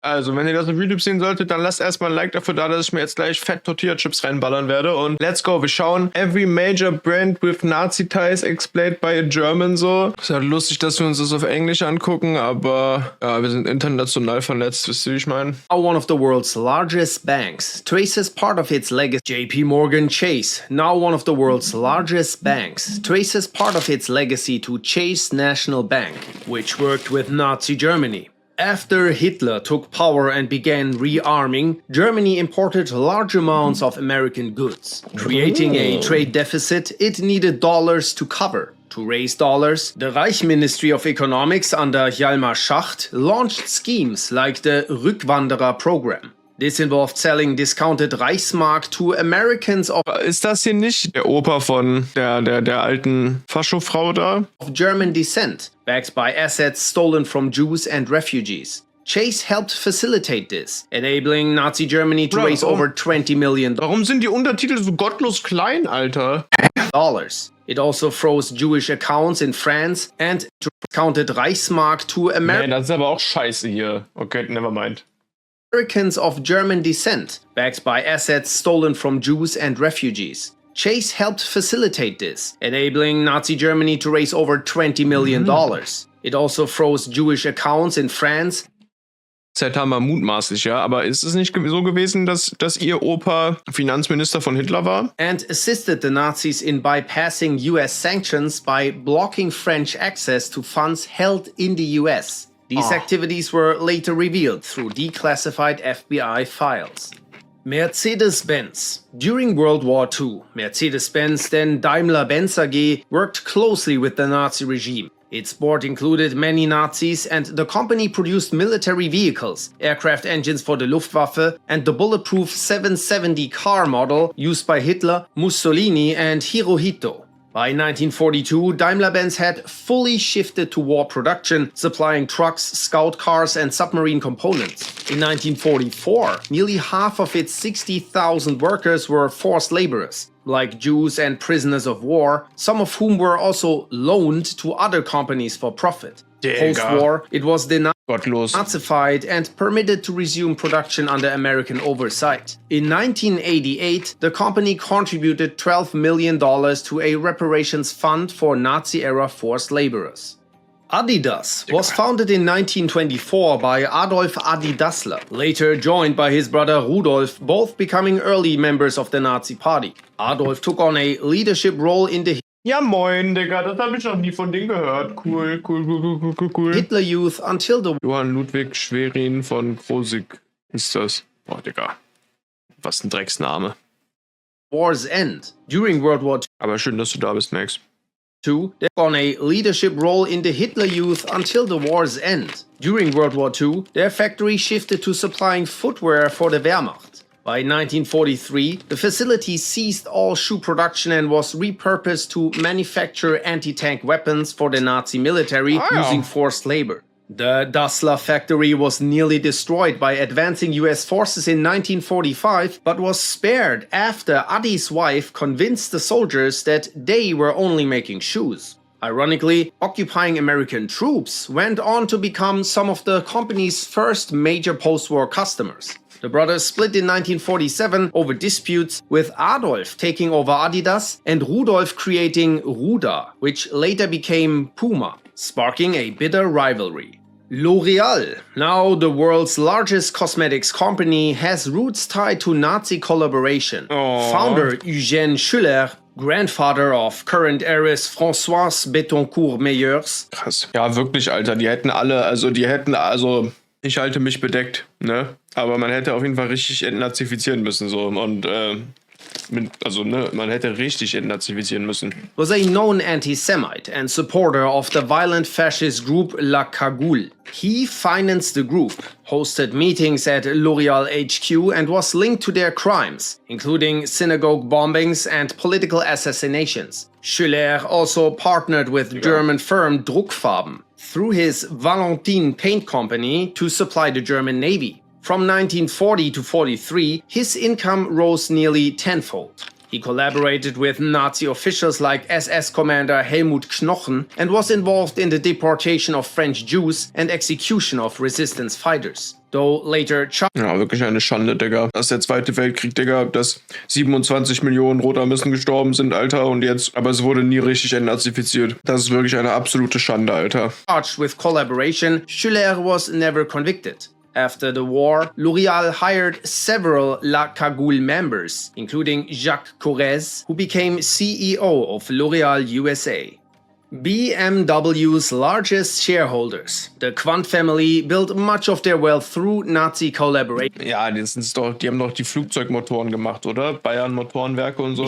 Also, wenn ihr das auf YouTube sehen solltet, dann lasst erstmal ein Like dafür da, dass ich mir jetzt gleich fett Tortilla-Chips reinballern werde. Und let's go, wir schauen Every Major Brand with Nazi Ties explained by a German so. Ist halt lustig, dass wir uns das auf Englisch angucken, aber ja, wir sind international vernetzt, wisst ihr, wie ich meine? One of the world's largest banks, traces part of its legacy. JP Morgan Chase, now one of the world's largest banks, traces part of its legacy to Chase National Bank, which worked with Nazi Germany. After Hitler took power and began rearming, Germany imported large amounts of American goods. Creating a trade deficit it needed dollars to cover. To raise dollars, the Reich Ministry of Economics under Hjalmar Schacht launched schemes like the Rückwanderer program. This involved selling discounted Reichsmark to Americans of Ist das hier nicht der Opa von der alten Faschofrau da? German descent, backed by assets stolen from Jews and refugees? Chase helped facilitate this, enabling Nazi Germany to raise over $20 million. Warum sind die Untertitel so gottlos klein, Alter? It also froze Jewish accounts in France and discounted Reichsmark to Nee, das ist aber auch scheiße hier. Okay, never mind. Americans of German descent, backed by assets stolen from Jews and refugees. Chase helped facilitate this, enabling Nazi Germany to raise over $20 million. It also froze Jewish accounts in France. Zeit haben wir mutmaßlich, ja, aber ist es nicht so gewesen, dass ihr Opa Finanzminister von Hitler war? And assisted the Nazis in bypassing US sanctions by blocking French access to funds held in the US. These activities were later revealed through declassified FBI files. Mercedes-Benz. During World War II, Mercedes-Benz, then Daimler-Benz AG, worked closely with the Nazi regime. Its board included many Nazis, and the company produced military vehicles, aircraft engines for the Luftwaffe, and the bulletproof 770 car model used by Hitler, Mussolini, and Hirohito. By 1942, Daimler-Benz had fully shifted to war production, supplying trucks, scout cars, and submarine components. In 1944, nearly half of its 60,000 workers were forced laborers, like Jews and prisoners of war, some of whom were also loaned to other companies for profit. Post-war, it was denazified and permitted to resume production under American oversight. In 1988, the company contributed $12 million to a reparations fund for Nazi-era forced laborers. Adidas was founded in 1924 by Adolf Adi Dassler, later joined by his brother Rudolf, both becoming early members of the Nazi Party. Adolf took on a leadership role in the Ja moin, Digga, das habe ich noch nie von denen gehört. Cool. Hitler Youth until the Johann Ludwig Schwerin von Krosigk ist das. Boah, Digga. Was ein Drecksname. war's end. During World War Aber schön, dass du da bist, Max. II, they took on a leadership role in the Hitler Youth until the war's end. During World War II, their factory shifted to supplying footwear for the Wehrmacht. By 1943, the facility ceased all shoe production and was repurposed to manufacture anti-tank weapons for the Nazi military using forced labor. The Dassler factory was nearly destroyed by advancing US forces in 1945, but was spared after Adi's wife convinced the soldiers that they were only making shoes. Ironically, occupying American troops went on to become some of the company's first major post-war customers. The brothers split in 1947 over disputes, with Adolf taking over Adidas and Rudolf creating Ruda, which later became Puma, sparking a bitter rivalry. L'Oreal, now the world's largest cosmetics company, has roots tied to Nazi collaboration. Founder Eugène Schuller, grandfather of current heiress Françoise Bettencourt-Meyers. Krass. Ja, wirklich, Alter. Die hätten also, ich halte mich bedeckt, ne? Aber man hätte auf jeden Fall richtig entnazifizieren müssen, so. Und, man hätte richtig entnazifizieren müssen. Was a known anti-Semite and supporter of the violent fascist group La Cagoule. He financed the group, hosted meetings at L'Oreal HQ, and was linked to their crimes, including synagogue bombings and political assassinations. Schuller also partnered with German firm Druckfarben through his Valentin paint company to supply the German Navy. From 1940 to 43, his income rose nearly tenfold. He collaborated with Nazi officials like SS commander Helmut Knochen and was involved in the deportation of French Jews and execution of resistance fighters. Though later Ja, wirklich eine Schande, Digga. Das ist der Zweite Weltkrieg, Digga, dass 27 Millionen Rotarmisten gestorben sind, Alter, und jetzt, aber es wurde nie richtig entnazifiziert. Das ist wirklich eine absolute Schande, Alter. charged with collaboration, Schüller was never convicted. After the war, L'Oréal hired several La Cagoule members, including Jacques Corrèze, who became CEO of L'Oréal USA. BMW's largest shareholders, the Quandt family, built much of their wealth through Nazi collaboration. Ja, die haben doch die Flugzeugmotoren gemacht, oder? Bayern Motorenwerke und so.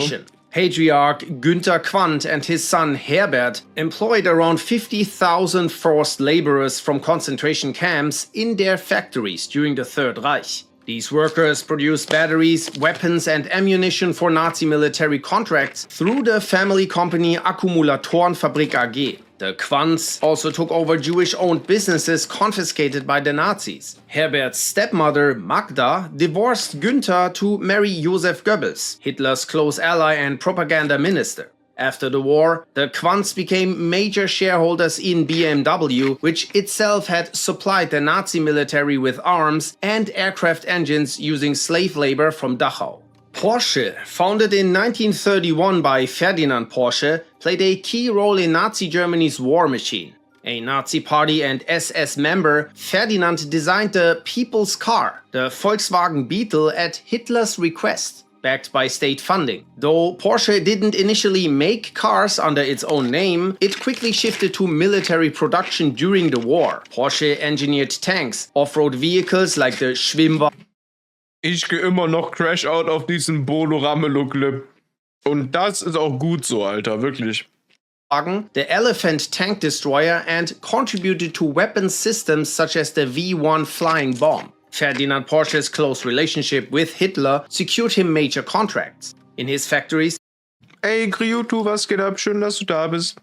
Patriarch Günther Quandt and his son Herbert employed around 50,000 forced laborers from concentration camps in their factories during the Third Reich. These workers produced batteries, weapons and ammunition for Nazi military contracts through the family company Akkumulatorenfabrik AG. The Quandts also took over Jewish-owned businesses confiscated by the Nazis. Herbert's stepmother, Magda, divorced Günther to marry Joseph Goebbels, Hitler's close ally and propaganda minister. After the war, the Quandts became major shareholders in BMW, which itself had supplied the Nazi military with arms and aircraft engines using slave labor from Dachau. Porsche, founded in 1931 by Ferdinand Porsche, played a key role in Nazi Germany's war machine. A Nazi party and SS member, Ferdinand designed the People's Car, the Volkswagen Beetle, at Hitler's request, backed by state funding. Though Porsche didn't initially make cars under its own name, it quickly shifted to military production during the war. Porsche engineered tanks, off-road vehicles like the Schwimmwagen. Ich gehe immer noch Crash Out auf diesen Bolo Ramelow-Clip. Und das ist auch gut so, Alter, wirklich. The Elephant tank destroyer and contributed to weapons systems such as the V-1 flying bomb. Ferdinand Porsche's close relationship with Hitler secured him major contracts. In his factories, Ey, Kryutu, was geht ab? Schön, dass du da bist.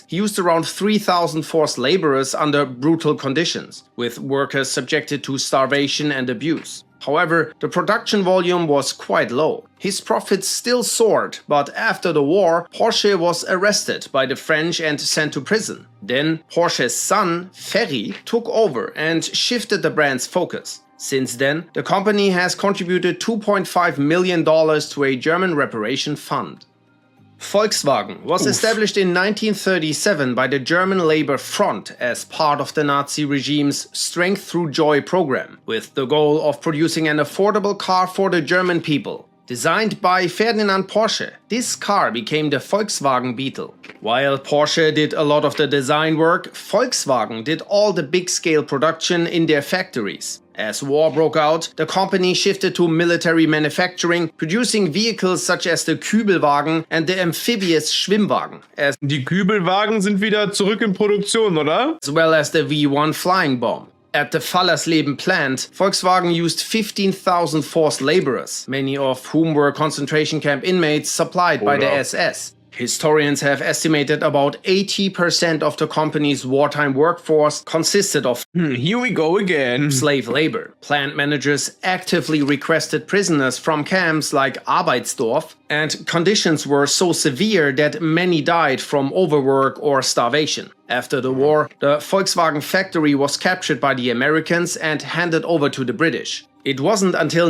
he used around 3,000 forced laborers under brutal conditions, with workers subjected to starvation and abuse. However, the production volume was quite low. His profits still soared, but after the war, Porsche was arrested by the French and sent to prison. Then, Porsche's son, Ferry, took over and shifted the brand's focus. Since then, the company has contributed $2.5 million to a German reparation fund. Volkswagen was established in 1937 by the German Labor Front as part of the Nazi regime's Strength Through Joy program, with the goal of producing an affordable car for the German people. Designed by Ferdinand Porsche, this car became the Volkswagen Beetle. While Porsche did a lot of the design work, Volkswagen did all the big-scale production in their factories. As war broke out, the company shifted to military manufacturing, producing vehicles such as the Kübelwagen and the amphibious Schwimmwagen, Die Kübelwagen sind wieder zurück in Produktion, oder? as well as the V-1 flying bomb. At the Fallersleben plant, Volkswagen used 15,000 forced laborers, many of whom were concentration camp inmates supplied by the SS. Historians have estimated about 80% of the company's wartime workforce consisted of Here we go again. slave labor. Plant managers actively requested prisoners from camps like Arbeitsdorf, and conditions were so severe that many died from overwork or starvation. After the war, the Volkswagen factory was captured by the Americans and handed over to the British. It wasn't until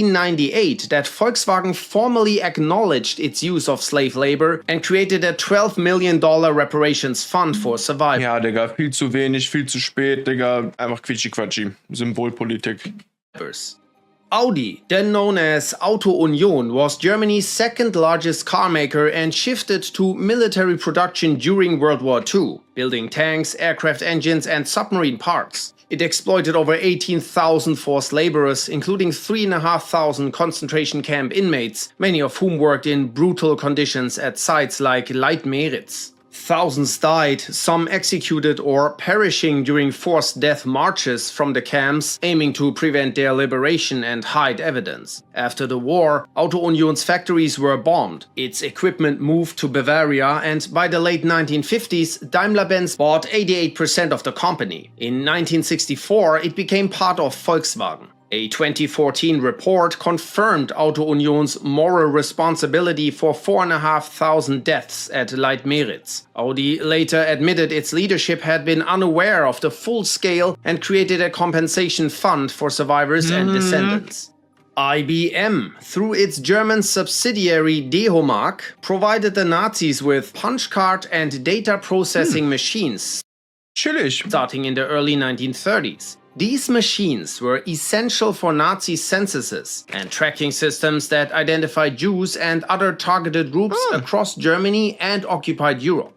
1998 that Volkswagen formally acknowledged its use of slave labor and created a $12 million reparations fund for survivors. Ja, Digga, viel zu wenig, viel zu spät, Digga. Einfach Quitschi-Quatschi. Symbolpolitik. Audi, then known as Auto Union, was Germany's second largest car maker and shifted to military production during World War II, building tanks, aircraft engines and submarine parts. It exploited over 18,000 forced laborers, including 3,500 concentration camp inmates, many of whom worked in brutal conditions at sites like Leitmeritz. Thousands died, some executed or perishing during forced death marches from the camps, aiming to prevent their liberation and hide evidence. After the war, Auto Union's factories were bombed, its equipment moved to Bavaria, and by the late 1950s, Daimler-Benz bought 88% of the company. In 1964, it became part of Volkswagen. A 2014 report confirmed Auto Union's moral responsibility for 4,500 deaths at Leitmeritz. Audi later admitted its leadership had been unaware of the full scale and created a compensation fund for survivors and descendants. IBM, through its German subsidiary Dehomark, provided the Nazis with punch card and data processing machines Chillig. starting in the early 1930s. These machines were essential for Nazi censuses and tracking systems that identified Jews and other targeted groups across Germany and occupied Europe.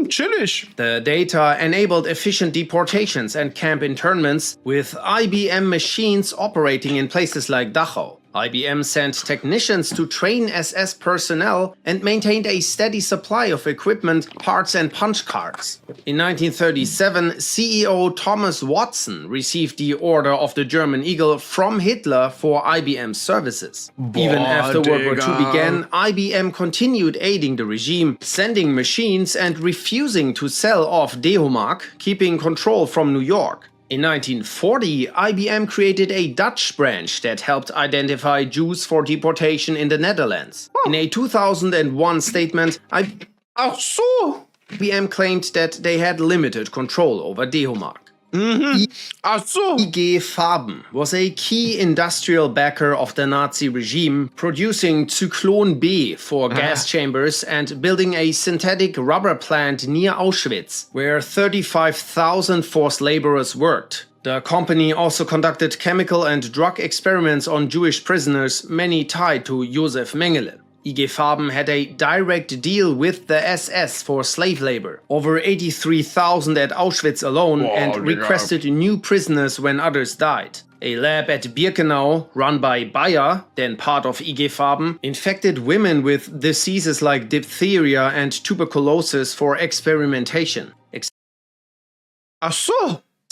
Chillig. The data enabled efficient deportations and camp internments, with IBM machines operating in places like Dachau. IBM sent technicians to train SS personnel and maintained a steady supply of equipment, parts and punch cards. In 1937, CEO Thomas Watson received the Order of the German Eagle from Hitler for IBM services. Even after World War II began, IBM continued aiding the regime, sending machines and refusing to sell off Dehomark, keeping control from New York. In 1940, IBM created a Dutch branch that helped identify Jews for deportation in the Netherlands. In a 2001 statement, IBM claimed that they had limited control over Dehomark. IG Farben was a key industrial backer of the Nazi regime, producing Zyklon B for gas chambers and building a synthetic rubber plant near Auschwitz, where 35,000 forced laborers worked. The company also conducted chemical and drug experiments on Jewish prisoners, many tied to Josef Mengele. IG Farben had a direct deal with the SS for slave labor, over 83,000 at Auschwitz alone, and requested new prisoners when others died. A lab at Birkenau, run by Bayer, then part of IG Farben, infected women with diseases like diphtheria and tuberculosis for experimentation.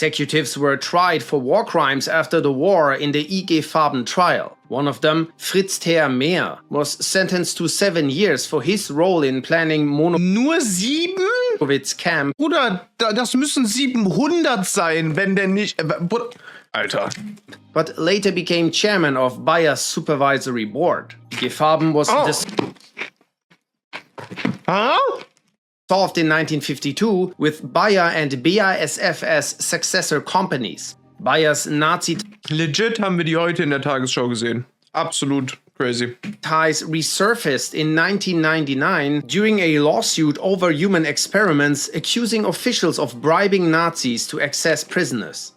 Executives were tried for war crimes after the war in the IG Farben trial. One of them, Fritz Mehr, was sentenced to 7 years for his role in planning Nur 7? Monowitz Camp. Bruder, das müssen 700 sein, wenn der nicht... Alter. But later became chairman of Bayer's supervisory board. IG Farben was dissolved in 1952 with Bayer and BASF as successor companies. Bayer's Nazi Legit haben wir die heute in der Tagesschau gesehen. Absolut crazy. ties resurfaced in 1999 during a lawsuit over human experiments accusing officials of bribing Nazis to access prisoners.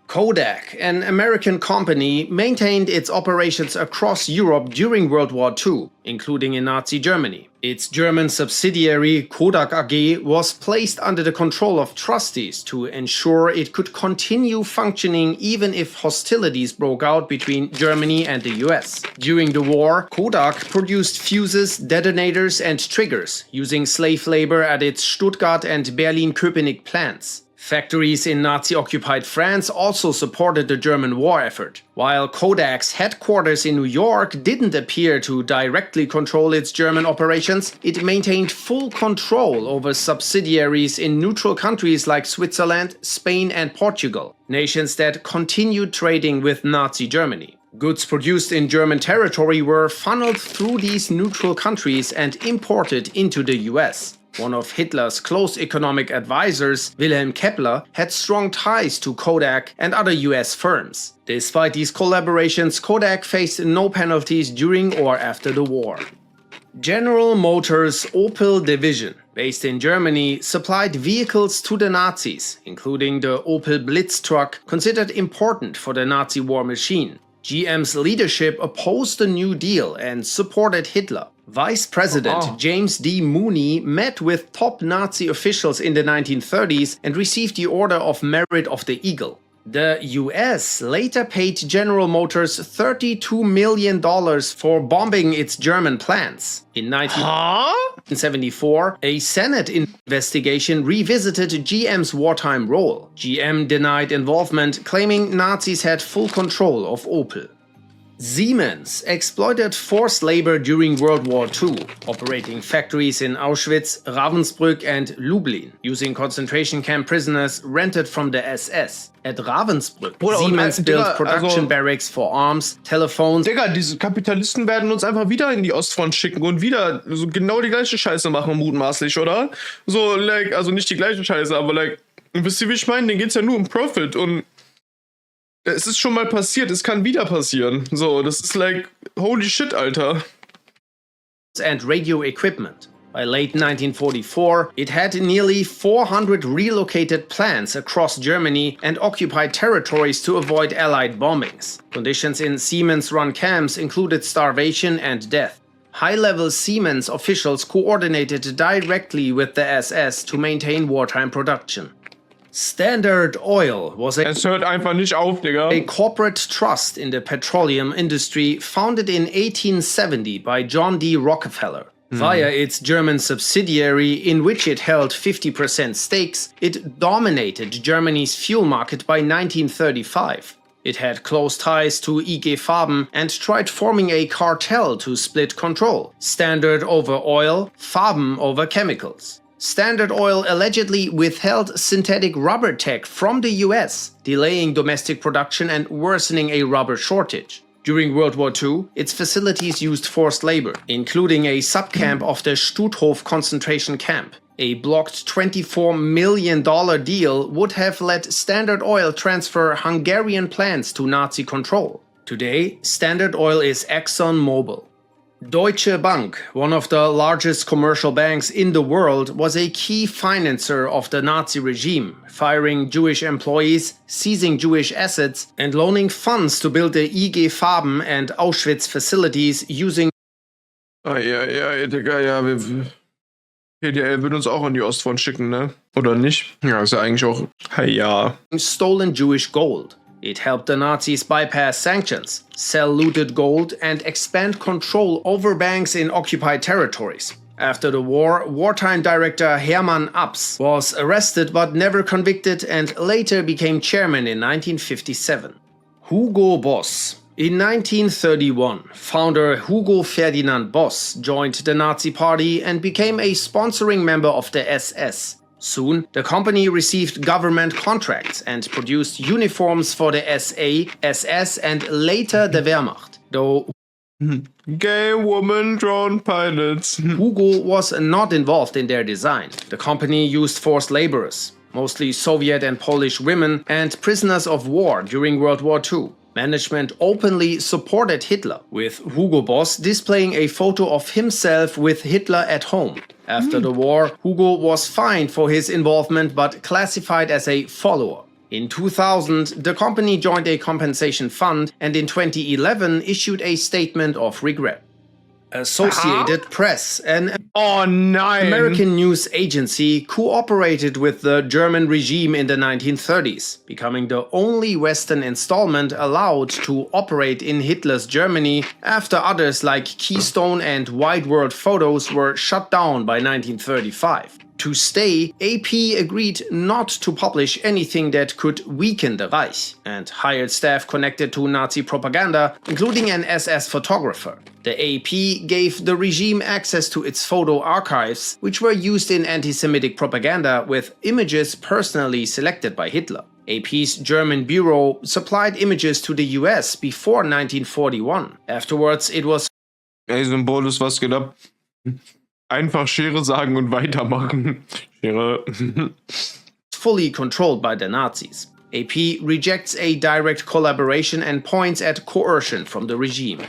Kodak, an American company, maintained its operations across Europe during World War II, including in Nazi Germany. Its German subsidiary, Kodak AG, was placed under the control of trustees to ensure it could continue functioning even if hostilities broke out between Germany and the US. During the war, Kodak produced fuses, detonators and triggers, using slave labor at its Stuttgart and Berlin-Köpenick plants. Factories in Nazi-occupied France also supported the German war effort. While Kodak's headquarters in New York didn't appear to directly control its German operations, it maintained full control over subsidiaries in neutral countries like Switzerland, Spain and Portugal, nations that continued trading with Nazi Germany. Goods produced in German territory were funneled through these neutral countries and imported into the US. One of Hitler's close economic advisors, Wilhelm Kepler, had strong ties to Kodak and other US firms. Despite these collaborations, Kodak faced no penalties during or after the war. General Motors' Opel division, based in Germany, supplied vehicles to the Nazis, including the Opel Blitz truck, considered important for the Nazi war machine. GM's leadership opposed the New Deal and supported Hitler. Vice President James D. Mooney met with top Nazi officials in the 1930s and received the Order of Merit of the Eagle. The US later paid General Motors $32 million for bombing its German plants. In 1974, a Senate investigation revisited GM's wartime role. GM denied involvement, claiming Nazis had full control of Opel. Siemens exploited forced labor during World War II, operating factories in Auschwitz, Ravensbrück and Lublin, using concentration camp prisoners rented from the SS. At Ravensbrück, Siemens built production barracks for arms, telephones. Digga, diese Kapitalisten werden uns einfach wieder in die Ostfront schicken und wieder so genau die gleiche Scheiße machen, mutmaßlich, oder? So, like, also nicht die gleiche Scheiße, aber like, wisst ihr, wie ich meine? Denen geht's ja nur um Profit und es ist schon mal passiert, es kann wieder passieren. So, das ist like, holy shit, Alter. And radio equipment. By late 1944, it had nearly 400 relocated plants across Germany and occupied territories to avoid Allied bombings. Conditions in Siemens-run camps included starvation and death. High-level Siemens officials coordinated directly with the SS to maintain wartime production. Standard Oil was Es hört einfach nicht auf, Digga. a corporate trust in the petroleum industry founded in 1870 by John D. Rockefeller. Via its German subsidiary, in which it held 50% stakes, it dominated Germany's fuel market by 1935. It had close ties to IG Farben and tried forming a cartel to split control. Standard over oil, Farben over chemicals. Standard Oil allegedly withheld synthetic rubber tech from the US, delaying domestic production and worsening a rubber shortage. During World War II, its facilities used forced labor, including a subcamp of the Stutthof concentration camp. A blocked $24 million deal would have let Standard Oil transfer Hungarian plants to Nazi control. Today, Standard Oil is ExxonMobil. Deutsche Bank, one of the largest commercial banks in the world, was a key financer of the Nazi regime, firing Jewish employees, seizing Jewish assets, and loaning funds to build the IG Farben and Auschwitz facilities using Ja, Digga, ja, PDL wird uns auch in die Ostfront schicken, ne? Oder nicht? Ja, ist ja eigentlich auch, ja. stolen Jewish gold. It helped the Nazis bypass sanctions, sell looted gold, and expand control over banks in occupied territories. After the war, wartime director Hermann Abs was arrested but never convicted and later became chairman in 1957. Hugo Boss. In 1931, founder Hugo Ferdinand Boss joined the Nazi Party and became a sponsoring member of the SS. Soon, the company received government contracts and produced uniforms for the SA, SS, and later the Wehrmacht. Though Gay woman drone pilots. Hugo was not involved in their design. The company used forced laborers, mostly Soviet and Polish women, and prisoners of war during World War II. Management openly supported Hitler, with Hugo Boss displaying a photo of himself with Hitler at home. After the war, Hugo was fined for his involvement but classified as a follower. In 2000, the company joined a compensation fund and in 2011 issued a statement of regret. Associated Press, an American news agency, cooperated with the German regime in the 1930s, becoming the only Western installment allowed to operate in Hitler's Germany after others like Keystone and Wide World Photos were shut down by 1935. To stay, AP agreed not to publish anything that could weaken the Reich, and hired staff connected to Nazi propaganda, including an SS photographer. The AP gave the regime access to its photo archives, which were used in anti-Semitic propaganda with images personally selected by Hitler. AP's German bureau supplied images to the US before 1941. Afterwards, it was Ey, Symbol ist was geht ab? Einfach Schere sagen und weitermachen. Schere. fully controlled by the Nazis. AP rejects a direct collaboration and points at coercion from the regime.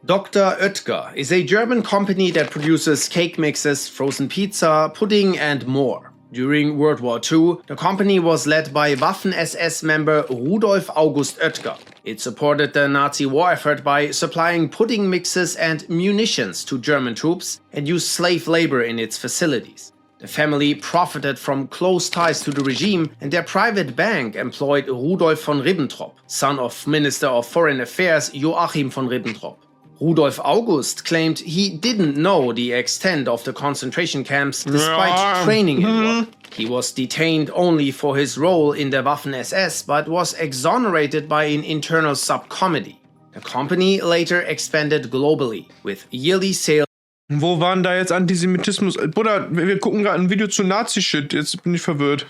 Dr. Oetker is a German company that produces cake mixes, frozen pizza, pudding, and more. During World War II, the company was led by Waffen-SS member Rudolf August Oetker. It supported the Nazi war effort by supplying pudding mixes and munitions to German troops and used slave labor in its facilities. The family profited from close ties to the regime, and their private bank employed Rudolf von Ribbentrop, son of Minister of Foreign Affairs Joachim von Ribbentrop. Rudolf August claimed he didn't know the extent of the concentration camps despite training in one. He was detained only for his role in the Waffen-SS but was exonerated by an internal subcommittee. The company later expanded globally, with yearly sales Wo waren da jetzt Antisemitismus? Bruder, wir gucken gerade ein Video zu Nazi-Shit. Jetzt bin ich verwirrt.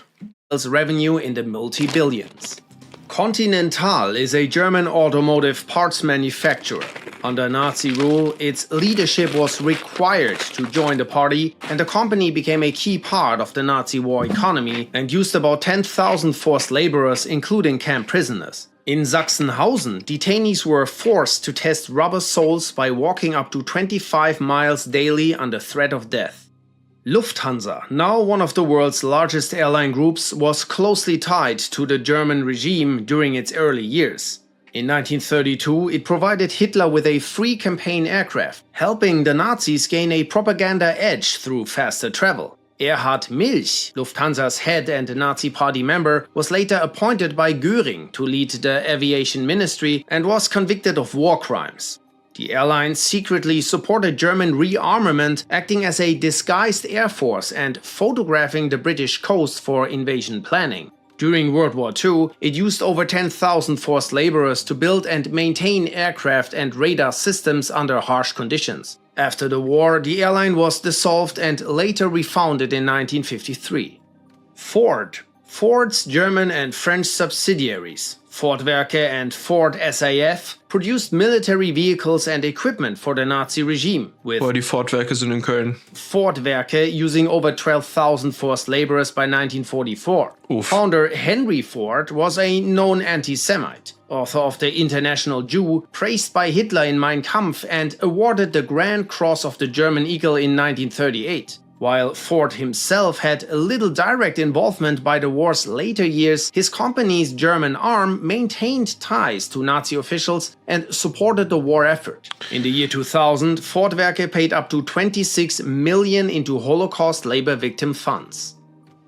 revenue in the multi-billions. Continental is a German automotive parts manufacturer. Under Nazi rule, its leadership was required to join the party, and the company became a key part of the Nazi war economy and used about 10,000 forced laborers, including camp prisoners. In Sachsenhausen, detainees were forced to test rubber soles by walking up to 25 miles daily under threat of death. Lufthansa, now one of the world's largest airline groups, was closely tied to the German regime during its early years. In 1932, it provided Hitler with a free campaign aircraft, helping the Nazis gain a propaganda edge through faster travel. Erhard Milch, Lufthansa's head and a Nazi party member, was later appointed by Göring to lead the aviation ministry and was convicted of war crimes. The airline secretly supported German rearmament, acting as a disguised air force and photographing the British coast for invasion planning. During World War II, it used over 10,000 forced laborers to build and maintain aircraft and radar systems under harsh conditions. After the war, the airline was dissolved and later refounded in 1953. Ford's German and French subsidiaries, Ford-Werke and Ford SAF, produced military vehicles and equipment for the Nazi regime, with Die Ford-Werke sind in Köln. Ford-Werke using over 12,000 forced laborers by 1944. Oof. Founder Henry Ford was a known anti-Semite, author of The International Jew, praised by Hitler in Mein Kampf, and awarded the Grand Cross of the German Eagle in 1938. While Ford himself had little direct involvement by the war's later years, his company's German arm maintained ties to Nazi officials and supported the war effort. In the year 2000, Ford-Werke paid up to 26 million into Holocaust labor victim funds.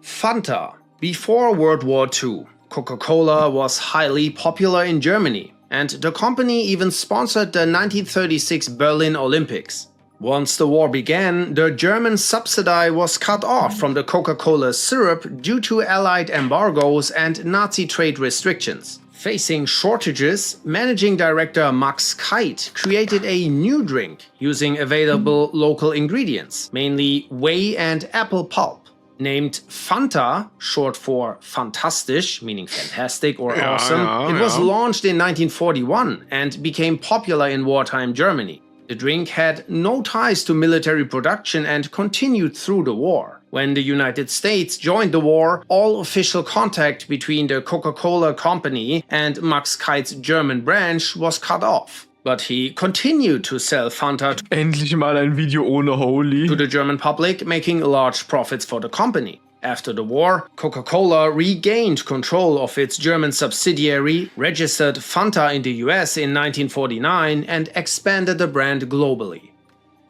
Fanta. Before World War II, Coca-Cola was highly popular in Germany, and the company even sponsored the 1936 Berlin Olympics. Once the war began, the German subsidy was cut off from the Coca-Cola syrup due to Allied embargoes and Nazi trade restrictions. Facing shortages, managing director Max Kite created a new drink using available local ingredients, mainly whey and apple pulp. Named Fanta, short for fantastisch, meaning fantastic or awesome, it was launched in 1941 and became popular in wartime Germany. The drink had no ties to military production and continued through the war. When the United States joined the war, all official contact between the Coca-Cola company and Max Kite's German branch was cut off. But he continued to sell Fanta Endlich mal ein Video ohne Holy. to the German public, making large profits for the company. After the war, Coca-Cola regained control of its German subsidiary, registered Fanta in the US in 1949, and expanded the brand globally.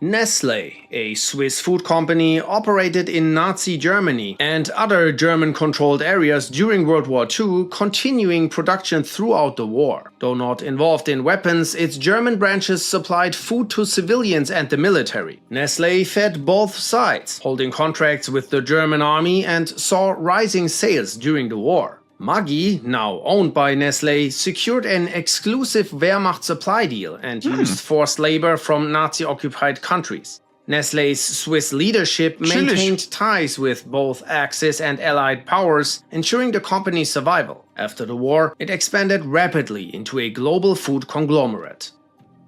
Nestlé, a Swiss food company, operated in Nazi Germany and other German-controlled areas during World War II, continuing production throughout the war. Though not involved in weapons, its German branches supplied food to civilians and the military. Nestlé fed both sides, holding contracts with the German army, and saw rising sales during the war. Maggi, now owned by Nestlé, secured an exclusive Wehrmacht supply deal and used forced labor from Nazi-occupied countries. Nestlé's Swiss leadership maintained ties with both Axis and Allied powers, ensuring the company's survival. After the war, it expanded rapidly into a global food conglomerate.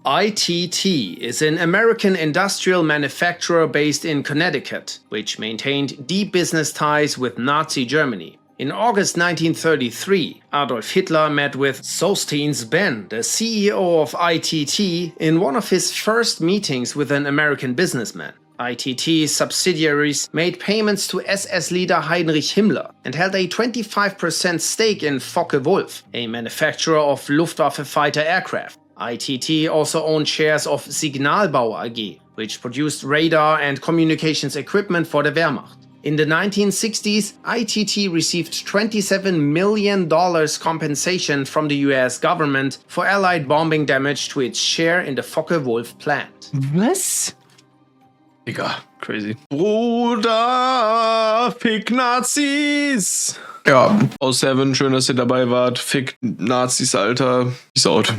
ITT is an American industrial manufacturer based in Connecticut, which maintained deep business ties with Nazi Germany. In August 1933, Adolf Hitler met with Sosthenes Ben, the CEO of ITT, in one of his first meetings with an American businessman. ITT's subsidiaries made payments to SS leader Heinrich Himmler and held a 25% stake in Focke-Wulf, a manufacturer of Luftwaffe fighter aircraft. ITT also owned shares of Signalbau AG, which produced radar and communications equipment for the Wehrmacht. In the 1960s, ITT received $27 million compensation from the US government for Allied bombing damage to its share in the Focke-Wulf plant. Was? Digga, crazy. Bruder, fick Nazis! Ja, aus Seven, schön, dass ihr dabei wart. Fick Nazis, Alter. Peace out.